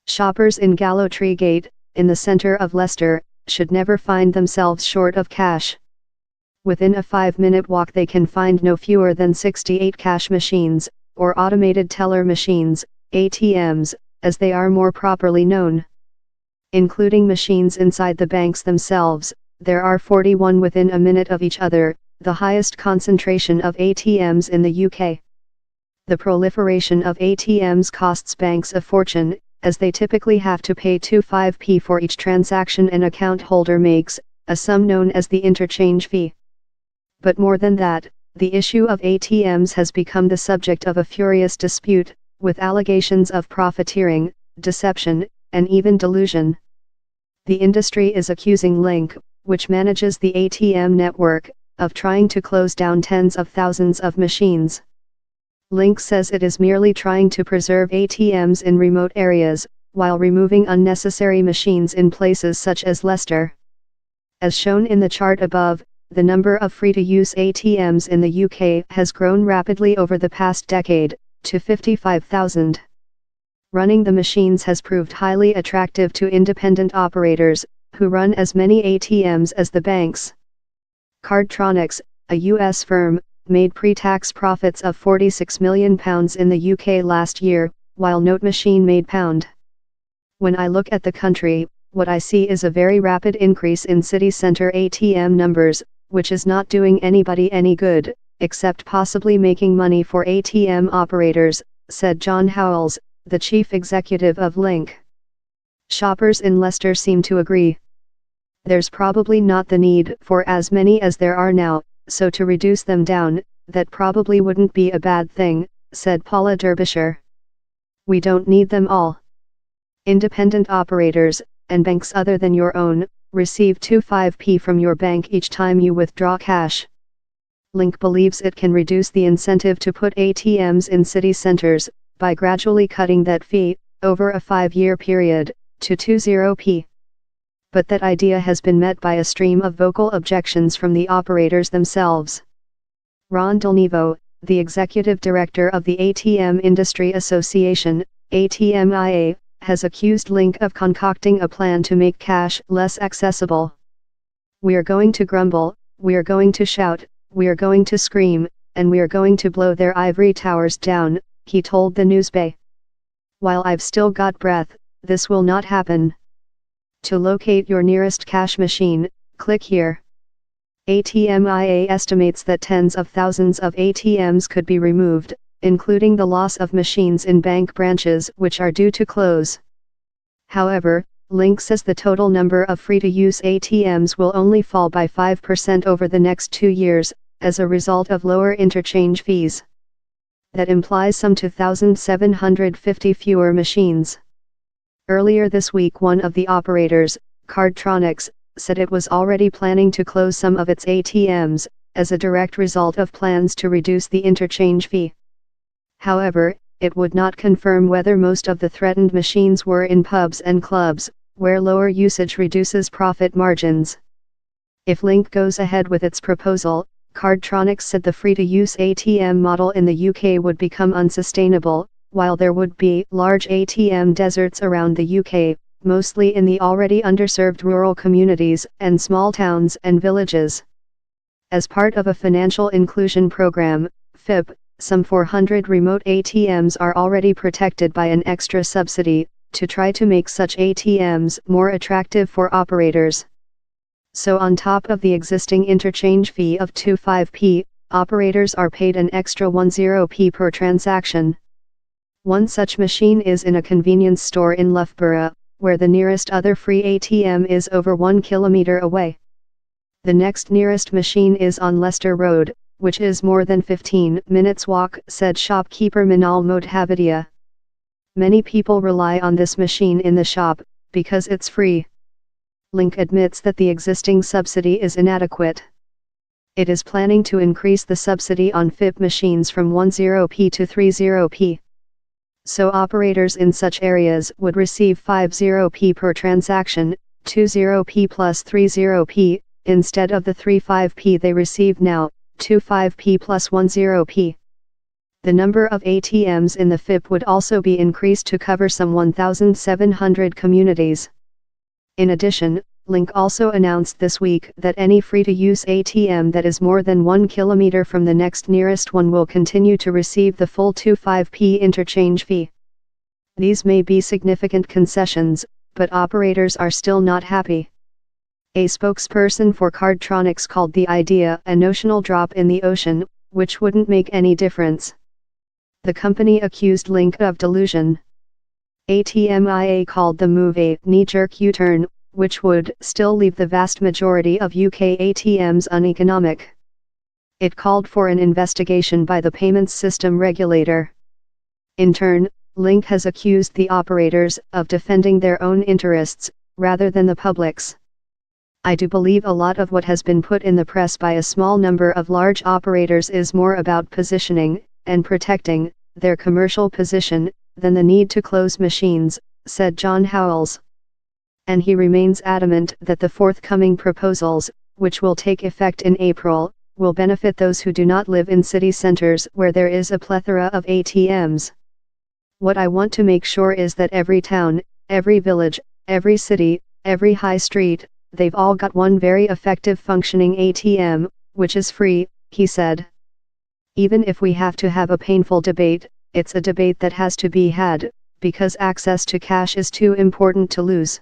Shoppers in Gallowtree Gate, in the centre of Leicester, should never find themselves short of cash. Within a 5-minute walk they can find no fewer than 68 cash machines, or automated teller machines, ATMs, as they are more properly known. Including machines inside the banks themselves, there are 41 within a minute of each other, the highest concentration of ATMs in the UK. The proliferation of ATMs costs banks a fortune, as they typically have to pay 25p for each transaction an account holder makes, a sum known as the interchange fee. But more than that, the issue of ATMs has become the subject of a furious dispute, with allegations of profiteering, deception, and even delusion. The industry is accusing Link, which manages the ATM network, of trying to close down tens of thousands of machines. Link says it is merely trying to preserve ATMs in remote areas, while removing unnecessary machines in places such as Leicester. As shown in the chart above, the number of free-to-use ATMs in the UK has grown rapidly over the past decade, to 55,000. Running the machines has proved highly attractive to independent operators, who run as many ATMs as the banks. Cardtronics, a US firm, made pre-tax profits of £46 million in the UK last year, while Note Machine made £. When I look at the country, what I see is a very rapid increase in city centre ATM numbers, which is not doing anybody any good, except possibly making money for ATM operators, said John Howells, the chief executive of Link. Shoppers in Leicester seem to agree. There's probably not the need for as many as there are now, so to reduce them down, that probably wouldn't be a bad thing, said Paula Derbyshire. We don't need them all. Independent operators, and banks other than your own, receive 25p from your bank each time you withdraw cash. Link believes it can reduce the incentive to put ATMs in city centres, by gradually cutting that fee, over a 5-year period, to 20p. But that idea has been met by a stream of vocal objections from the operators themselves. Ron Delnevo, the executive director of the ATM Industry Association, ATMIA, has accused Link of concocting a plan to make cash less accessible. "We're going to grumble, we're going to shout, we're going to scream, and we're going to blow their ivory towers down," he told the Newsbay. "While I've still got breath, this will not happen. To locate your nearest cash machine, click here." ATMIA estimates that tens of thousands of ATMs could be removed, including the loss of machines in bank branches which are due to close. However, Link says the total number of free-to-use ATMs will only fall by 5% over the next 2 years, as a result of lower interchange fees. That implies some 2,750 fewer machines. Earlier this week one of the operators, Cardtronics, said it was already planning to close some of its ATMs, as a direct result of plans to reduce the interchange fee. However, it would not confirm whether most of the threatened machines were in pubs and clubs, where lower usage reduces profit margins. If Link goes ahead with its proposal, Cardtronics said the free-to-use ATM model in the UK would become unsustainable, while there would be large ATM deserts around the UK, mostly in the already underserved rural communities and small towns and villages. As part of a financial inclusion program, FIP, some 400 remote ATMs are already protected by an extra subsidy, to try to make such ATMs more attractive for operators. So on top of the existing interchange fee of 25p, operators are paid an extra 10p per transaction. One such machine is in a convenience store in Loughborough, where the nearest other free ATM is over 1 kilometre away. The next nearest machine is on Leicester Road, which is more than 15 minutes walk, said shopkeeper Minal Modhavidia. Many people rely on this machine in the shop, because it's free. Link admits that the existing subsidy is inadequate. It is planning to increase the subsidy on FIP machines from 10p to 30p. So operators in such areas would receive 50p per transaction, 20p plus 30p, instead of the 35p they receive now, 25p plus 10p. The number of ATMs in the FIP would also be increased to cover some 1,700 communities. In addition, Link also announced this week that any free-to-use ATM that is more than 1 kilometer from the next nearest one will continue to receive the full 25p interchange fee. These may be significant concessions, but operators are still not happy. A spokesperson for Cardtronics called the idea a notional drop in the ocean, which wouldn't make any difference. The company accused Link of delusion. ATMIA called the move a knee-jerk U-turn, which would still leave the vast majority of UK ATMs uneconomic. It called for an investigation by the payments system regulator. In turn, Link has accused the operators of defending their own interests, rather than the public's. I do believe a lot of what has been put in the press by a small number of large operators is more about positioning, and protecting, their commercial position, than the need to close machines, said John Howells. And he remains adamant that the forthcoming proposals, which will take effect in April, will benefit those who do not live in city centers where there is a plethora of ATMs. What I want to make sure is that every town, every village, every city, every high street, they've all got one very effective functioning ATM, which is free, he said. Even if we have to have a painful debate, it's a debate that has to be had, because access to cash is too important to lose.